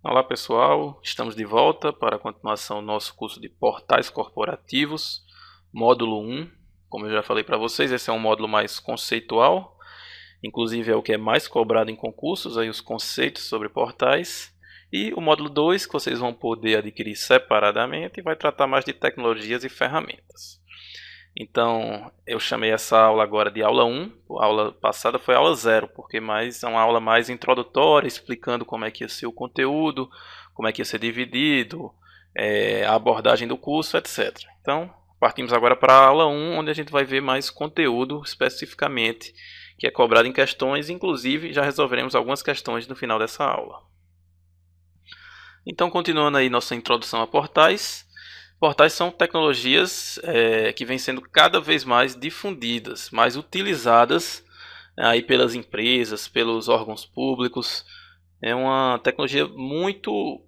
Olá pessoal, estamos de volta para a continuação do nosso curso de Portais Corporativos, módulo 1. Como eu já falei para vocês, esse é um módulo mais conceitual, inclusive é o que é mais cobrado em concursos, aí os conceitos sobre portais. E o módulo 2, que vocês vão poder adquirir separadamente, vai tratar mais de tecnologias e ferramentas. Então, eu chamei essa aula agora de aula 1, a aula passada foi aula 0, porque é uma aula mais introdutória, explicando como é que ia ser o conteúdo, como é que ia ser dividido, a abordagem do curso, etc. Então, partimos agora para a aula 1, onde a gente vai ver mais conteúdo especificamente, que é cobrado em questões, inclusive já resolveremos algumas questões no final dessa aula. Então, continuando aí nossa introdução a portais. Portais são tecnologias que vêm sendo cada vez mais difundidas, mais utilizadas aí pelas empresas, pelos órgãos públicos. É uma tecnologia muito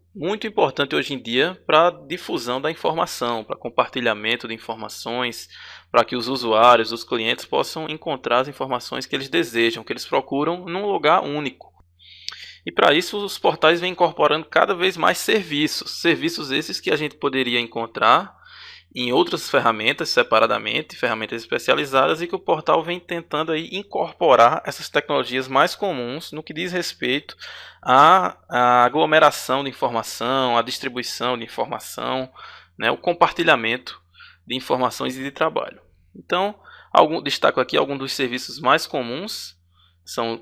importante hoje em dia para a difusão da informação, para compartilhamento de informações, para que os usuários, os clientes possam encontrar as informações que eles desejam, que eles procuram num lugar único. E para isso os portais vêm incorporando cada vez mais serviços, serviços esses que a gente poderia encontrar em outras ferramentas separadamente, ferramentas especializadas, e que o portal vem tentando aí incorporar essas tecnologias mais comuns no que diz respeito à aglomeração de informação, à distribuição de informação, né, o compartilhamento de informações e de trabalho. Então, destaco aqui alguns dos serviços mais comuns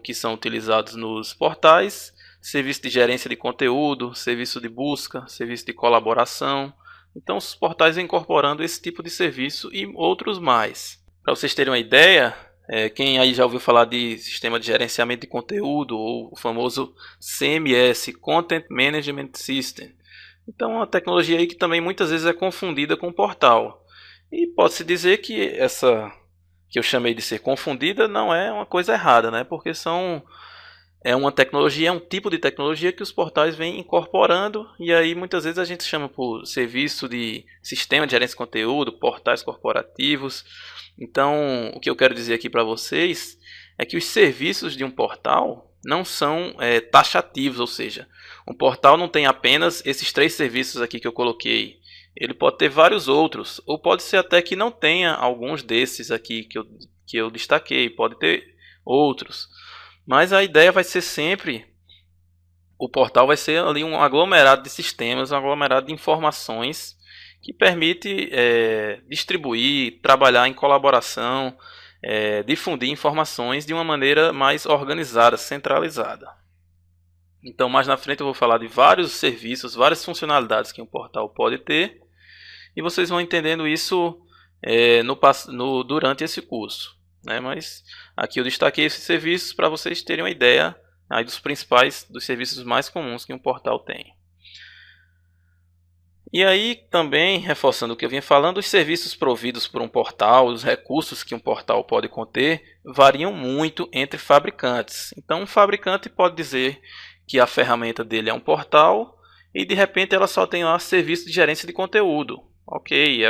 que são utilizados nos portais: serviço de gerência de conteúdo, serviço de busca, serviço de colaboração. Então os portais vêm incorporando esse tipo de serviço e outros mais. Para vocês terem uma ideia, quem aí já ouviu falar de sistema de gerenciamento de conteúdo, ou o famoso CMS, Content Management System. Então é uma tecnologia aí que também muitas vezes é confundida com portal. E pode-se dizer que essa que eu chamei de ser confundida não é uma coisa errada, né? Porque é uma tecnologia, é um tipo de tecnologia que os portais vêm incorporando, e aí muitas vezes a gente chama por serviço de sistema de gerência de conteúdo, portais corporativos. Então, o que eu quero dizer aqui para vocês é que os serviços de um portal não são taxativos, ou seja, um portal não tem apenas esses 3 serviços aqui que eu coloquei. Ele pode ter vários outros, ou pode ser até que não tenha alguns desses aqui que eu destaquei, pode ter outros. Mas a ideia vai ser sempre, o portal vai ser ali um aglomerado de sistemas, um aglomerado de informações que permite distribuir, trabalhar em colaboração, difundir informações de uma maneira mais organizada, centralizada. Então, mais na frente eu vou falar de vários serviços, várias funcionalidades que um portal pode ter, e vocês vão entendendo isso durante esse curso, né? Mas aqui eu destaquei esses serviços para vocês terem uma ideia aí dos serviços mais comuns que um portal tem. E aí também, reforçando o que eu vinha falando, os serviços providos por um portal, os recursos que um portal pode conter, variam muito entre fabricantes. Então um fabricante pode dizer que a ferramenta dele é um portal e de repente ela só tem lá serviço de gerência de conteúdo. Ok,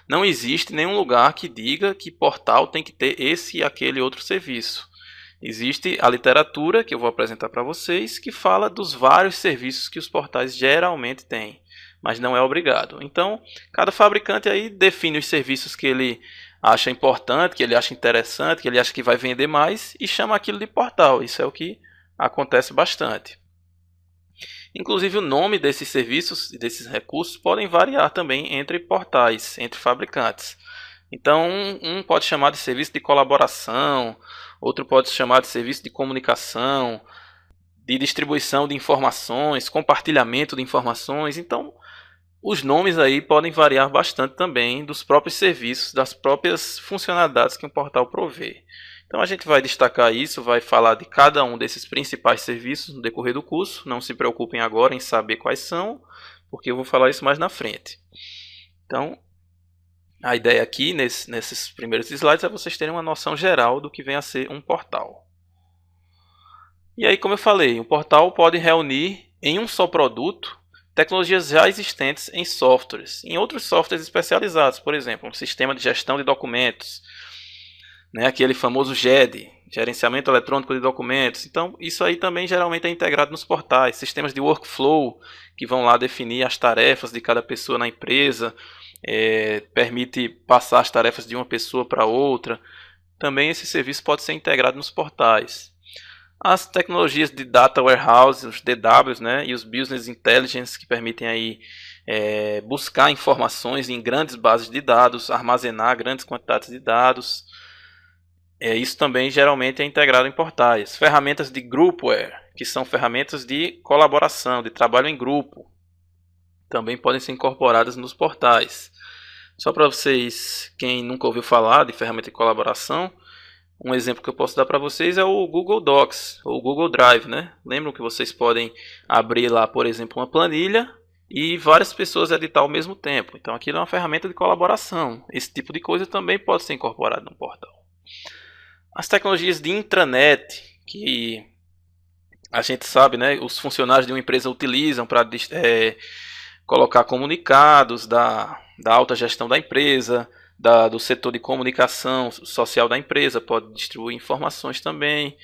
não existe nenhum lugar que diga que portal tem que ter esse e aquele outro serviço. Existe a literatura que eu vou apresentar para vocês que fala dos vários serviços que os portais geralmente têm, mas não é obrigado. Então, cada fabricante aí define os serviços que ele acha importante, que ele acha interessante, que ele acha que vai vender mais e chama aquilo de portal. Isso é o que acontece bastante. Inclusive o nome desses serviços e desses recursos podem variar também entre portais, entre fabricantes. Então um pode chamar de serviço de colaboração, outro pode chamar de serviço de comunicação, de distribuição de informações, compartilhamento de informações. Então os nomes aí podem variar bastante também dos próprios serviços, das próprias funcionalidades que um portal provê. Então a gente vai destacar isso, vai falar de cada um desses principais serviços no decorrer do curso. Não se preocupem agora em saber quais são, porque eu vou falar isso mais na frente. Então, a ideia aqui nesses primeiros slides é vocês terem uma noção geral do que vem a ser um portal. E aí, como eu falei, um portal pode reunir em um só produto tecnologias já existentes em softwares, em outros softwares especializados, por exemplo, um sistema de gestão de documentos, né, aquele famoso GED, gerenciamento eletrônico de documentos. Então, isso aí também geralmente é integrado nos portais. Sistemas de workflow, que vão lá definir as tarefas de cada pessoa na empresa, permite passar as tarefas de uma pessoa para outra. Também esse serviço pode ser integrado nos portais. As tecnologias de Data Warehouse, os DWs, né, e os Business Intelligence, que permitem aí, buscar informações em grandes bases de dados, armazenar grandes quantidades de dados. Isso também geralmente é integrado em portais. Ferramentas de Groupware, que são ferramentas de colaboração, de trabalho em grupo, também podem ser incorporadas nos portais. Só para vocês, quem nunca ouviu falar de ferramenta de colaboração, um exemplo que eu posso dar para vocês é o Google Docs, ou Google Drive, né? Lembram que vocês podem abrir lá, por exemplo, uma planilha e várias pessoas editar ao mesmo tempo. Então aquilo é uma ferramenta de colaboração. Esse tipo de coisa também pode ser incorporado no portal. As tecnologias de intranet, que a gente sabe, né, os funcionários de uma empresa utilizam para colocar comunicados da alta gestão da empresa, do setor de comunicação social da empresa, pode distribuir informações também,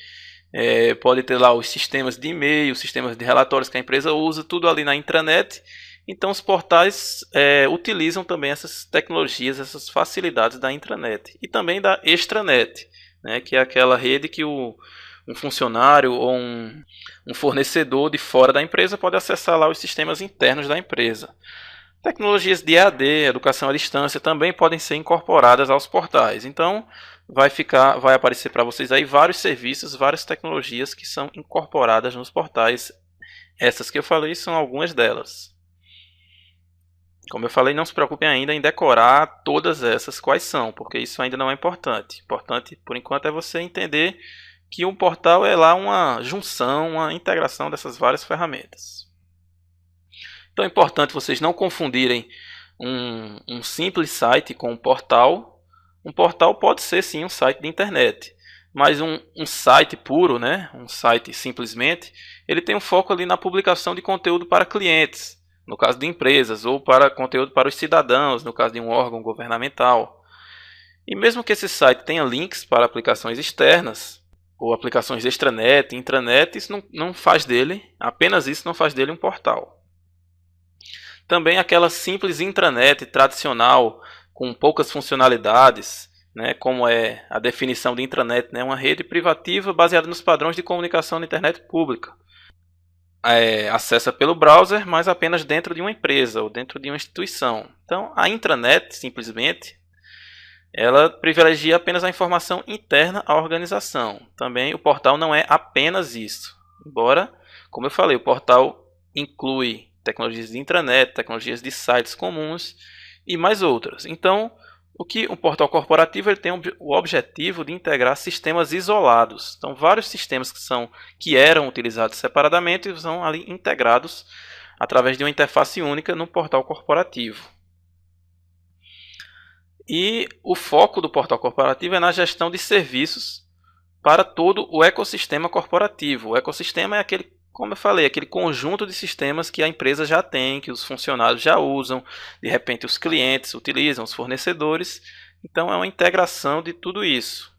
pode ter lá os sistemas de e-mail, sistemas de relatórios que a empresa usa, tudo ali na intranet. Então os portais utilizam também essas tecnologias, essas facilidades da intranet e também da extranet, né, que é aquela rede que um funcionário ou um fornecedor de fora da empresa pode acessar lá os sistemas internos da empresa. Tecnologias de EAD, educação à distância, também podem ser incorporadas aos portais. Então, vai aparecer para vocês aí vários serviços, várias tecnologias que são incorporadas nos portais. Essas que eu falei são algumas delas. Como eu falei, não se preocupem ainda em decorar todas essas quais são, porque isso ainda não é importante. Importante, por enquanto, é você entender que um portal é lá uma junção, uma integração dessas várias ferramentas. Então é importante vocês não confundirem um simples site com um portal. Um portal pode ser sim um site de internet, mas um site puro, né, um site simplesmente, ele tem um foco ali na publicação de conteúdo para clientes, no caso de empresas, ou para conteúdo para os cidadãos, no caso de um órgão governamental. E mesmo que esse site tenha links para aplicações externas, ou aplicações extranet, intranet, isso não faz dele, apenas isso não faz dele um portal. Também aquela simples intranet tradicional, com poucas funcionalidades, né, como é a definição de intranet, né, uma rede privativa baseada nos padrões de comunicação na internet pública. Acessa pelo browser, mas apenas dentro de uma empresa ou dentro de uma instituição. Então, a intranet, simplesmente, ela privilegia apenas a informação interna à organização. Também o portal não é apenas isso. Embora, como eu falei, o portal inclui tecnologias de intranet, tecnologias de sites comuns e mais outras. Então, o portal corporativo ele tem o objetivo de integrar sistemas isolados. Então, vários sistemas que eram utilizados separadamente são ali integrados através de uma interface única no portal corporativo. E o foco do portal corporativo é na gestão de serviços para todo o ecossistema corporativo. O ecossistema é aquele, como eu falei, aquele conjunto de sistemas que a empresa já tem, que os funcionários já usam, de repente os clientes utilizam, os fornecedores. Então é uma integração de tudo isso.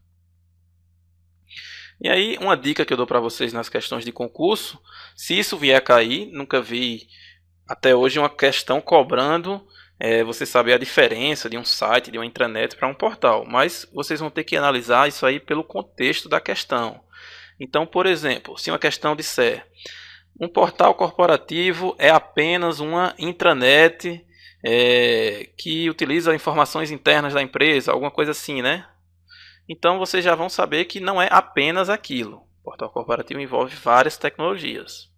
E aí uma dica que eu dou para vocês nas questões de concurso, se isso vier a cair, nunca vi até hoje uma questão cobrando você saber a diferença de um site, de uma intranet para um portal, mas vocês vão ter que analisar isso aí pelo contexto da questão. Então, por exemplo, se uma questão disser um portal corporativo é apenas uma intranet que utiliza informações internas da empresa, alguma coisa assim, né? Então vocês já vão saber que não é apenas aquilo. O portal corporativo envolve várias tecnologias.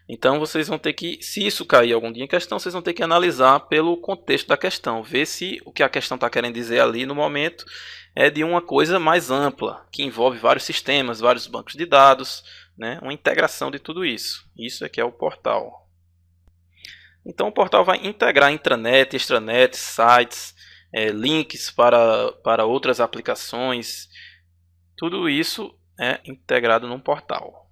Então vocês vão ter que, se isso cair algum dia em questão, vocês vão ter que analisar pelo contexto da questão, ver se o que a questão está querendo dizer ali no momento é de uma coisa mais ampla, que envolve vários sistemas, vários bancos de dados, né? Uma integração de tudo isso. Isso é que é o portal. Então o portal vai integrar intranet, extranet, sites, links para outras aplicações. Tudo isso é integrado num portal.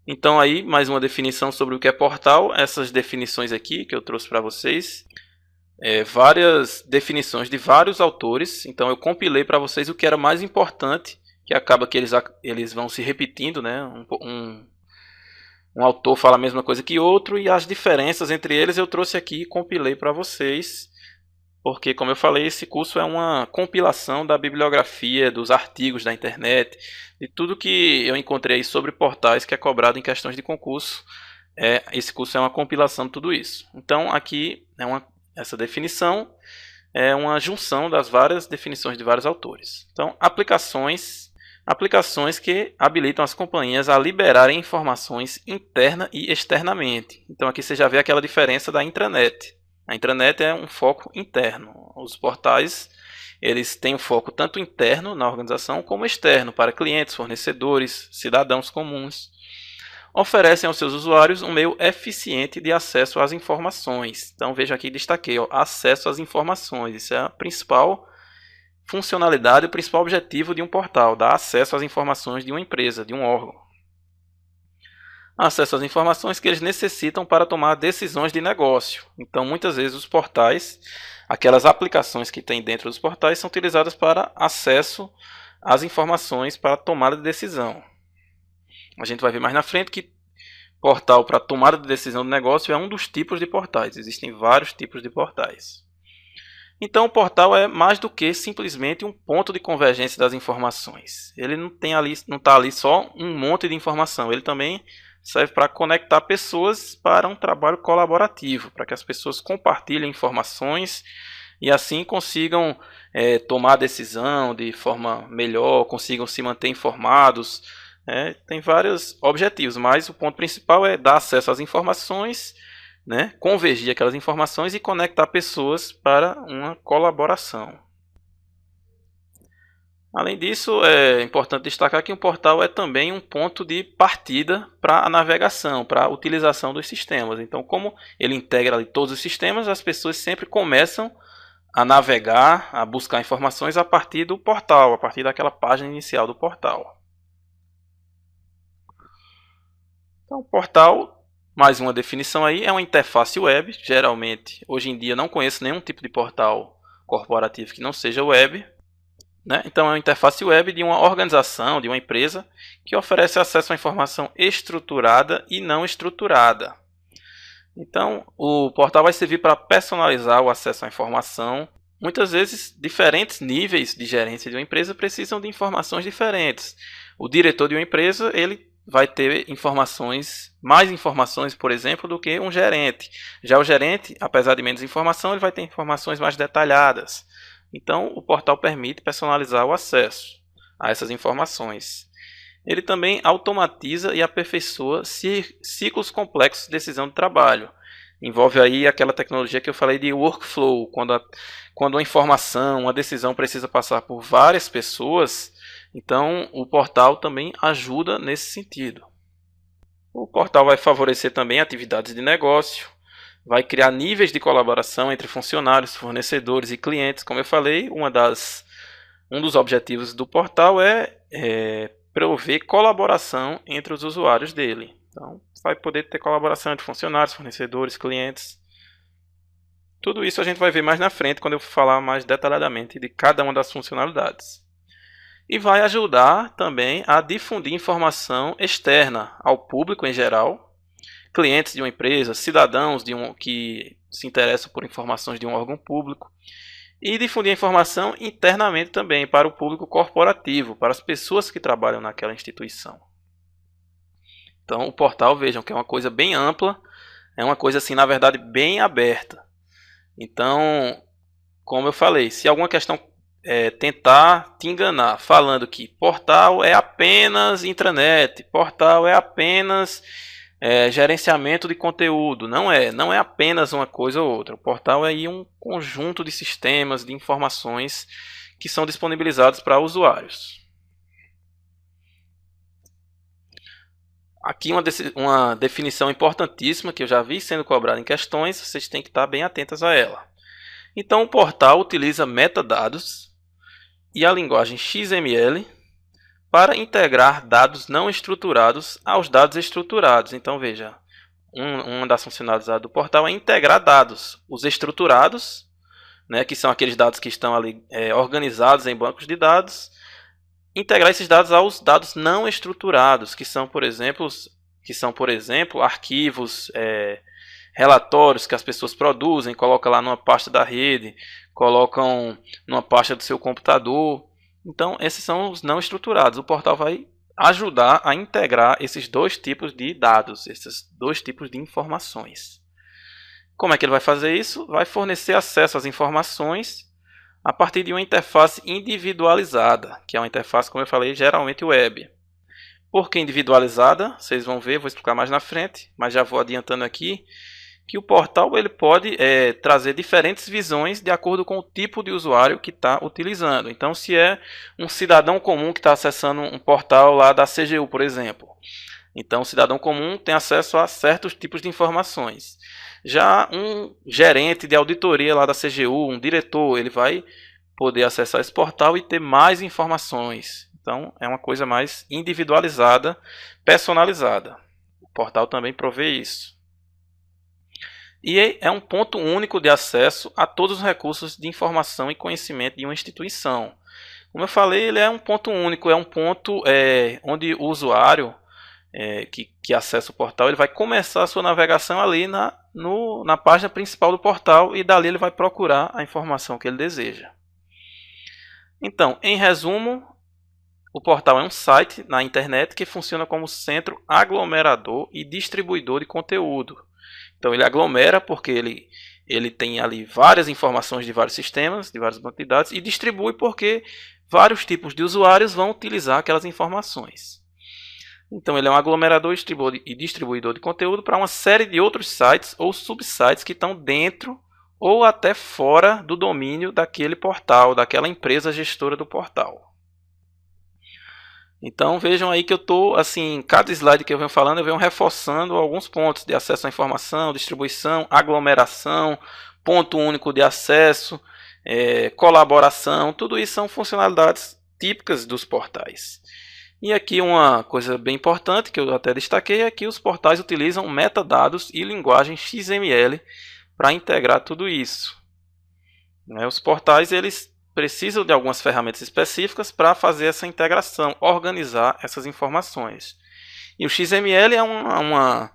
Então aí, mais uma definição sobre o que é portal, essas definições aqui que eu trouxe para vocês. várias definições de vários autores. Então eu compilei para vocês o que era mais importante, que acaba que eles vão se repetindo, né? Um autor fala a mesma coisa que outro, e as diferenças entre eles eu trouxe aqui e compilei para vocês, porque, como eu falei, esse curso é uma compilação da bibliografia, dos artigos da internet, de tudo que eu encontrei sobre portais que é cobrado em questões de concurso. Esse curso é uma compilação de tudo isso. Então aqui essa definição é uma junção das várias definições de vários autores. Então, aplicações que habilitam as companhias a liberarem informações interna e externamente. Então aqui você já vê aquela diferença da intranet. A intranet é um foco interno. Os portais, eles têm um foco tanto interno na organização como externo para clientes, fornecedores, cidadãos comuns. Oferecem aos seus usuários um meio eficiente de acesso às informações. Então veja aqui, destaquei, acesso às informações. Isso é a principal funcionalidade, o principal objetivo de um portal, dar acesso às informações de uma empresa, de um órgão. Acesso às informações que eles necessitam para tomar decisões de negócio. Então muitas vezes os portais, aquelas aplicações que tem dentro dos portais, são utilizadas para acesso às informações para tomada de decisão. A gente vai ver mais na frente que portal para tomada de decisão do negócio é um dos tipos de portais. Existem vários tipos de portais. Então o portal é mais do que simplesmente um ponto de convergência das informações. Ele não está ali só um monte de informação. Ele também serve para conectar pessoas para um trabalho colaborativo, para que as pessoas compartilhem informações e assim consigam tomar decisão de forma melhor, consigam se manter informados. Tem vários objetivos, mas o ponto principal é dar acesso às informações, né, convergir aquelas informações e conectar pessoas para uma colaboração. Além disso, é importante destacar que um portal é também um ponto de partida para a navegação, para a utilização dos sistemas. Então, como ele integra ali todos os sistemas, as pessoas sempre começam a navegar, a buscar informações a partir do portal, a partir daquela página inicial do portal. Então, portal, mais uma definição aí, é uma interface web. Geralmente, hoje em dia, não conheço nenhum tipo de portal corporativo que não seja web. Então, é uma interface web de uma organização, de uma empresa, que oferece acesso à informação estruturada e não estruturada. Então, o portal vai servir para personalizar o acesso à informação. Muitas vezes, diferentes níveis de gerência de uma empresa precisam de informações diferentes. O diretor de uma empresa, ele vai ter mais informações, por exemplo, do que um gerente. Já o gerente, apesar de menos informação, ele vai ter informações mais detalhadas. Então, o portal permite personalizar o acesso a essas informações. Ele também automatiza e aperfeiçoa ciclos complexos de decisão de trabalho. Envolve aí aquela tecnologia que eu falei de workflow, quando uma informação, uma decisão precisa passar por várias pessoas. Então, o portal também ajuda nesse sentido. O portal vai favorecer também atividades de negócio, vai criar níveis de colaboração entre funcionários, fornecedores e clientes. Como eu falei, um dos objetivos do portal é prover colaboração entre os usuários dele. Então, vai poder ter colaboração entre funcionários, fornecedores, clientes. Tudo isso a gente vai ver mais na frente, quando eu falar mais detalhadamente de cada uma das funcionalidades. E vai ajudar também a difundir informação externa ao público em geral, clientes de uma empresa, cidadãos que se interessam por informações de um órgão público, e difundir a informação internamente também para o público corporativo, para as pessoas que trabalham naquela instituição. Então o portal, vejam que é uma coisa bem ampla, é uma coisa assim, na verdade, bem aberta. Então, como eu falei, se alguma questão tentar te enganar, falando que portal é apenas intranet, portal é apenas gerenciamento de conteúdo, não é apenas uma coisa ou outra. O portal é aí um conjunto de sistemas, de informações que são disponibilizados para usuários. Aqui uma definição importantíssima que eu já vi sendo cobrada em questões, vocês têm que estar bem atentos a ela. Então o portal utiliza metadados e a linguagem XML para integrar dados não estruturados aos dados estruturados. Então veja, uma das funcionalidades do portal é integrar dados, os estruturados né, que são aqueles dados que estão ali organizados em bancos de dados, integrar esses dados aos dados não estruturados, que são, por exemplo, arquivos, relatórios que as pessoas produzem, colocam lá numa pasta da rede, colocam numa pasta do seu computador. Então, esses são os não estruturados. O portal vai ajudar a integrar esses dois tipos de dados, esses dois tipos de informações. Como é que ele vai fazer isso? Vai fornecer acesso às informações a partir de uma interface individualizada, que é uma interface, como eu falei, geralmente web. Por que individualizada? Vocês vão ver, vou explicar mais na frente, mas já vou adiantando aqui que o portal ele pode trazer diferentes visões de acordo com o tipo de usuário que está utilizando. Então, se é um cidadão comum que está acessando um portal lá da CGU, por exemplo, então o cidadão comum tem acesso a certos tipos de informações. Já um gerente de auditoria lá da CGU, um diretor, ele vai poder acessar esse portal e ter mais informações. Então, é uma coisa mais individualizada, personalizada. O portal também provê isso. E é um ponto único de acesso a todos os recursos de informação e conhecimento de uma instituição. Como eu falei, ele é um ponto único, é um ponto onde o usuário que acessa o portal, ele vai começar a sua navegação ali na página principal do portal e dali ele vai procurar a informação que ele deseja. Então, em resumo, o portal é um site na internet que funciona como centro aglomerador e distribuidor de conteúdo. Então ele aglomera porque ele tem ali várias informações de vários sistemas, de vários bancos de dados, e distribui porque vários tipos de usuários vão utilizar aquelas informações. Então ele é um aglomerador e distribuidor de conteúdo para uma série de outros sites ou subsites que estão dentro ou até fora do domínio daquele portal, daquela empresa gestora do portal. Então vejam aí que eu estou, assim, cada slide que eu venho falando, eu venho reforçando alguns pontos de acesso à informação, distribuição, aglomeração, ponto único de acesso, colaboração, tudo isso são funcionalidades típicas dos portais. E aqui uma coisa bem importante que eu até destaquei é que os portais utilizam metadados e linguagem XML para integrar tudo isso. Os portais eles precisam de algumas ferramentas específicas para fazer essa integração, organizar essas informações. E o XML é uma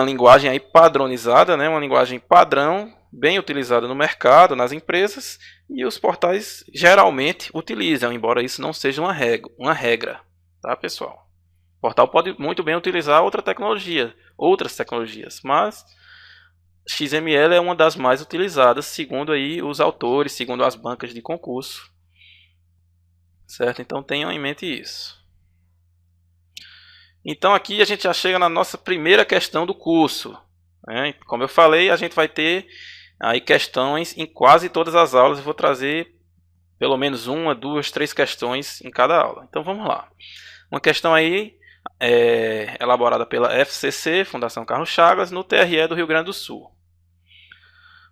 linguagem aí padronizada, né? Uma linguagem padrão, bem utilizada no mercado, nas empresas, e os portais geralmente utilizam, embora isso não seja uma regra, tá, pessoal? O portal pode muito bem utilizar outras tecnologias, mas XML é uma das mais utilizadas, segundo aí os autores, segundo as bancas de concurso. Certo? Então tenham em mente isso. Então aqui a gente já chega na nossa primeira questão do curso. Como eu falei, a gente vai ter aí questões em quase todas as aulas. Eu vou trazer pelo menos uma, duas, três questões em cada aula. Então vamos lá. Uma questão aí elaborada pela FCC, Fundação Carlos Chagas, no TRE do Rio Grande do Sul.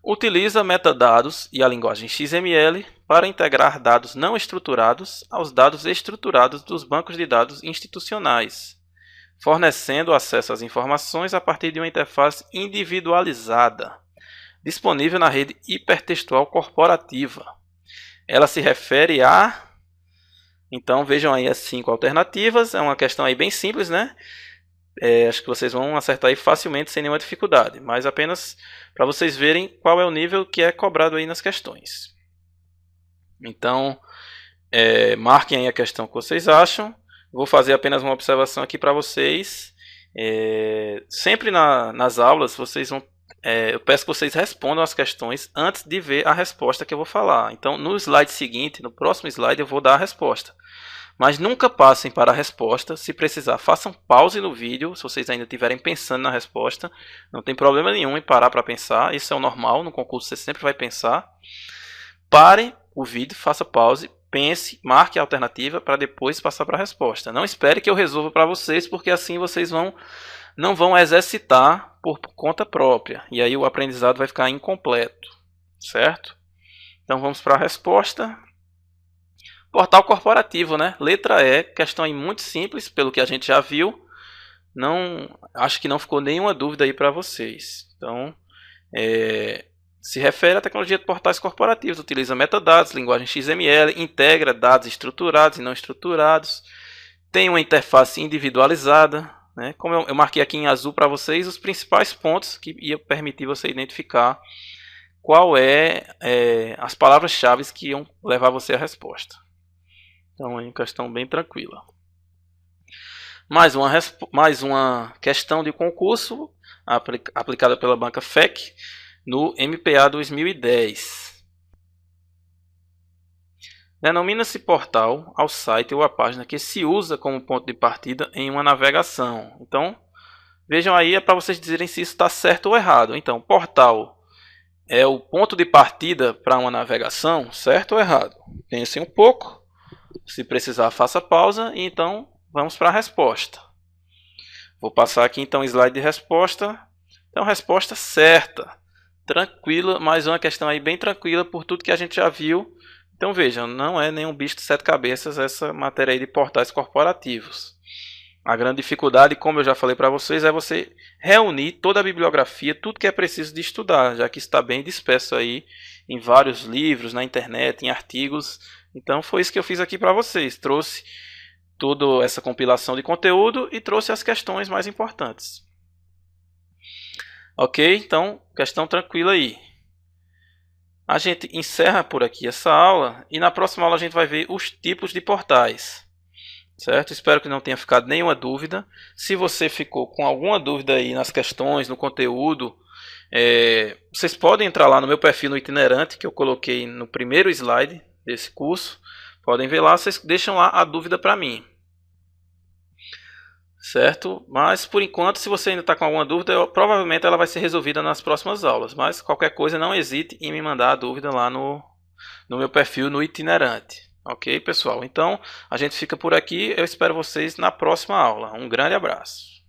Utiliza metadados e a linguagem XML para integrar dados não estruturados aos dados estruturados dos bancos de dados institucionais, fornecendo acesso às informações a partir de uma interface individualizada, disponível na rede hipertextual corporativa. Ela se refere a... Então vejam aí as 5 alternativas, é uma questão aí bem simples, né? Acho que vocês vão acertar aí facilmente, sem nenhuma dificuldade, mas apenas para vocês verem qual é o nível que é cobrado aí nas questões. Então, marquem aí a questão que vocês acham. Vou fazer apenas uma observação aqui para vocês. Sempre nas aulas, eu peço que vocês respondam as questões antes de ver a resposta que eu vou falar. Então, no slide seguinte, no próximo slide, eu vou dar a resposta. Mas nunca passem para a resposta. Se precisar, façam pause no vídeo. Se vocês ainda estiverem pensando na resposta, não tem problema nenhum em parar para pensar. Isso é o normal, no concurso você sempre vai pensar. Pare o vídeo, faça pause, pense, marque a alternativa para depois passar para a resposta. Não espere que eu resolva para vocês, porque assim vocês não vão exercitar por conta própria. E aí o aprendizado vai ficar incompleto, certo? Então vamos para a resposta. Portal corporativo, né? Letra E, questão aí muito simples, pelo que a gente já viu. Acho que não ficou nenhuma dúvida aí para vocês. Então, Se refere à tecnologia de portais corporativos, utiliza metadados, linguagem XML, integra dados estruturados e não estruturados, tem uma interface individualizada, né? Como eu marquei aqui em azul para vocês os principais pontos que ia permitir você identificar qual as palavras-chave que iam levar você à resposta. Então é uma questão bem tranquila. Mais uma questão de concurso aplicada pela banca FEC no MPA 2010. Denomina-se portal ao site ou à página que se usa como ponto de partida em uma navegação. Então, vejam aí, é para vocês dizerem se isso está certo ou errado. Então, portal é o ponto de partida para uma navegação, certo ou errado? Pensem um pouco. Se precisar, faça pausa e então vamos para a resposta. Vou passar aqui então o slide de resposta. Então, resposta certa. Tranquila, mais uma questão aí bem tranquila por tudo que a gente já viu. Então vejam, não é nenhum bicho de sete cabeças essa matéria aí de portais corporativos. A grande dificuldade, como eu já falei para vocês, é você reunir toda a bibliografia, tudo que é preciso de estudar, já que está bem disperso aí em vários livros, na internet, em artigos. Então foi isso que eu fiz aqui para vocês. Trouxe toda essa compilação de conteúdo e trouxe as questões mais importantes. Ok? Então, questão tranquila aí. A gente encerra por aqui essa aula e na próxima aula a gente vai ver os tipos de portais. Certo? Espero que não tenha ficado nenhuma dúvida. Se você ficou com alguma dúvida aí nas questões, no conteúdo, vocês podem entrar lá no meu perfil no Itinerante, que eu coloquei no primeiro slide desse curso. Podem ver lá, vocês deixam lá a dúvida para mim. Certo? Mas por enquanto, se você ainda está com alguma dúvida, provavelmente ela vai ser resolvida nas próximas aulas. Mas qualquer coisa, não hesite em me mandar a dúvida lá no meu perfil no Itinerante. Ok, pessoal? Então, a gente fica por aqui. Eu espero vocês na próxima aula. Um grande abraço.